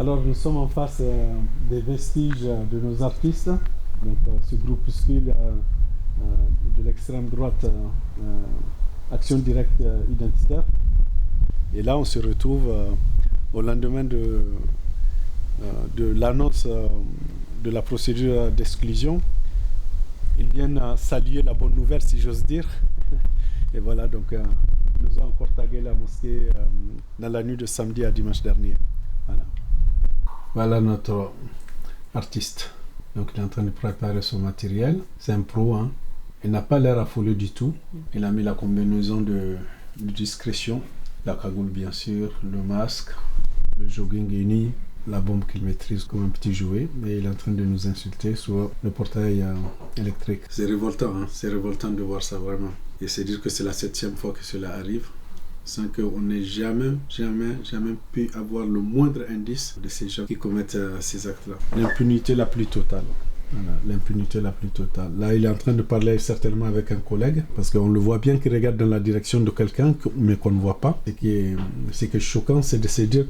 Alors nous sommes en face des vestiges de nos artistes, donc ce groupuscule de l'extrême droite Action Directe Identitaire. Et là on se retrouve au lendemain de l'annonce de la procédure d'exclusion. Ils viennent saluer la bonne nouvelle, si j'ose dire. Et voilà, donc nous avons encore tagué la mosquée dans la nuit de samedi à dimanche dernier. Voilà notre artiste. Donc il est en train de préparer son matériel. C'est un pro, hein. Il n'a pas l'air affolé du tout. Il a mis la combinaison de discrétion, la cagoule bien sûr, le masque, le jogging uni, la bombe qu'il maîtrise comme un petit jouet. Et il est en train de nous insulter sur le portail électrique. C'est révoltant, hein. C'est révoltant de voir ça vraiment. Et c'est dire que c'est la 7e fois que cela arrive, sans qu'on n'ait jamais pu avoir le moindre indice de ces gens qui commettent ces actes-là. L'impunité la plus totale. Voilà, l'impunité la plus totale. Là, il est en train de parler certainement avec un collègue, parce qu'on le voit bien qu'il regarde dans la direction de quelqu'un, mais qu'on ne voit pas. Ce qui est choquant, c'est de se dire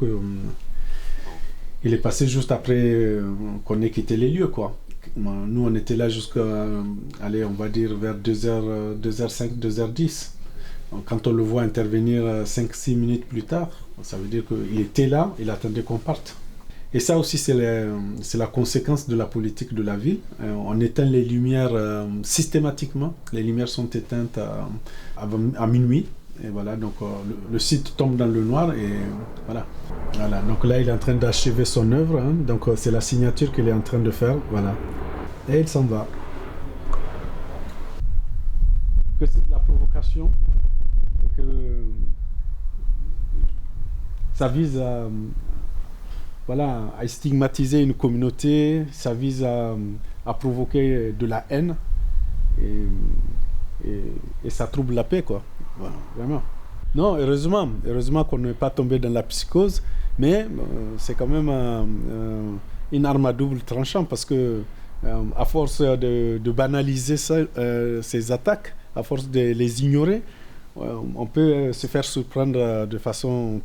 qu'il est passé juste après qu'on ait quitté les lieux, quoi. Nous, on était là jusqu'à, allez, on va dire vers 2h05, 2h10. Quand on le voit intervenir 5-6 minutes plus tard, ça veut dire qu'il était là, il attendait qu'on parte. Et ça aussi, c'est la conséquence de la politique de la ville. On éteint les lumières systématiquement. Les lumières sont éteintes à minuit. Et voilà, donc le site tombe dans le noir et voilà. Voilà, donc là, il est en train d'achever son œuvre. Hein, donc c'est la signature qu'il est en train de faire. Voilà. Et il s'en va. Que c'est de la provocation, que ça vise à stigmatiser une communauté, ça vise à provoquer de la haine et ça trouble la paix, quoi. Voilà, vraiment. Non, heureusement qu'on n'est pas tombé dans la psychose, mais c'est quand même une arme à double tranchant parce que à force de banaliser ces attaques, à force de les ignorer, on peut se faire surprendre de façon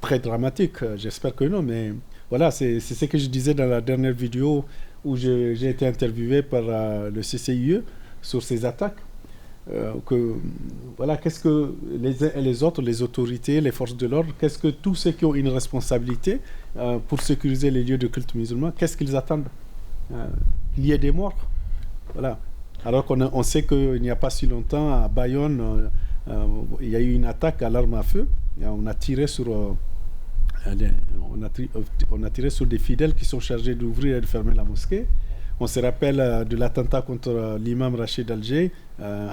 très dramatique. J'espère que non, mais voilà, c'est ce que je disais dans la dernière vidéo où j'ai été interviewé par le CCIE sur ces attaques. Qu'est-ce que les uns et les autres, les autorités, les forces de l'ordre, qu'est-ce que tous ceux qui ont une responsabilité pour sécuriser les lieux de culte musulman, qu'est-ce qu'ils attendent? Qu'il y ait des morts. Voilà. Alors qu'on sait qu'il n'y a pas si longtemps, à Bayonne, il y a eu une attaque à l'arme à feu. Et on a tiré sur des fidèles qui sont chargés d'ouvrir et de fermer la mosquée. On se rappelle de l'attentat contre l'imam Rachid Alger,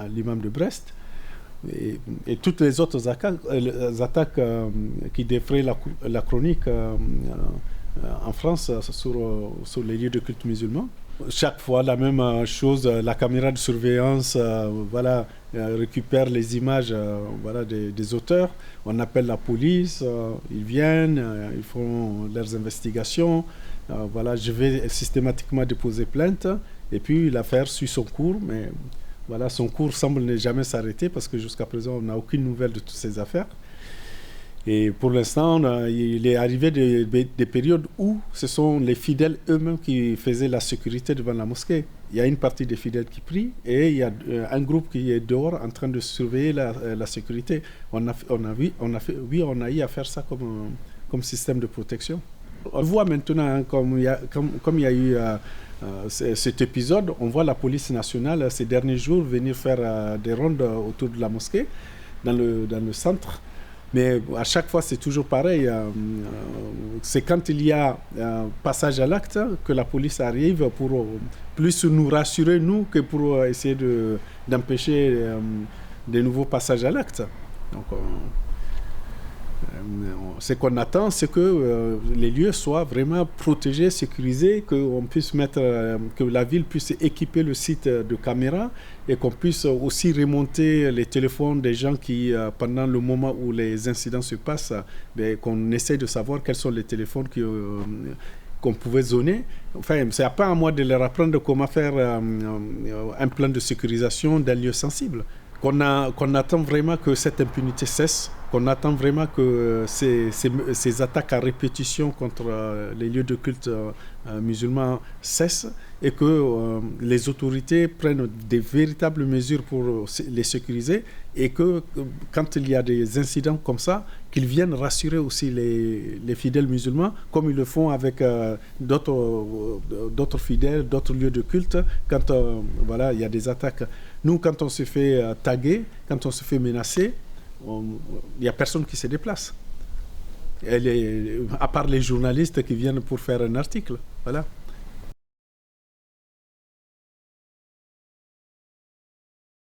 l'imam de Brest, et toutes les autres attaques qui défraient la chronique en France sur les lieux de culte musulmans. Chaque fois, la même chose, la caméra de surveillance récupère les images des auteurs. On appelle la police, ils viennent, ils font leurs investigations. Je vais systématiquement déposer plainte et puis l'affaire suit son cours, mais voilà, son cours semble ne jamais s'arrêter parce que jusqu'à présent on n'a aucune nouvelle de toutes ces affaires. Et pour l'instant, il est arrivé des périodes où ce sont les fidèles eux-mêmes qui faisaient la sécurité devant la mosquée. Il y a une partie des fidèles qui prient et il y a un groupe qui est dehors en train de surveiller la sécurité. On a eu à faire ça comme système de protection. On voit maintenant, hein, comme il y a eu cet épisode, on voit la police nationale ces derniers jours venir faire des rondes autour de la mosquée, dans le centre. Mais à chaque fois, c'est toujours pareil. C'est quand il y a passage à l'acte que la police arrive pour plus nous rassurer, nous, que pour essayer d'empêcher de nouveaux passages à l'acte. Donc, ce qu'on attend, c'est que les lieux soient vraiment protégés, sécurisés, que la ville puisse équiper le site de caméras et qu'on puisse aussi remonter les téléphones des gens qui, pendant le moment où les incidents se passent, qu'on essaie de savoir quels sont les téléphones qu'on pouvait zoner. Enfin, c'est pas à moi de leur apprendre comment faire un plan de sécurisation d'un lieu sensible. Qu'on attend vraiment que cette impunité cesse, qu'on attend vraiment que ces attaques à répétition contre les lieux de culte musulmans cessent et que les autorités prennent des véritables mesures pour les sécuriser et que quand il y a des incidents comme ça, qu'ils viennent rassurer aussi les fidèles musulmans comme ils le font avec d'autres fidèles, d'autres lieux de culte quand voilà, il y a des attaques. Nous, quand on se fait taguer, quand on se fait menacer, il n'y a personne qui se déplace. À part les journalistes qui viennent pour faire un article. Voilà.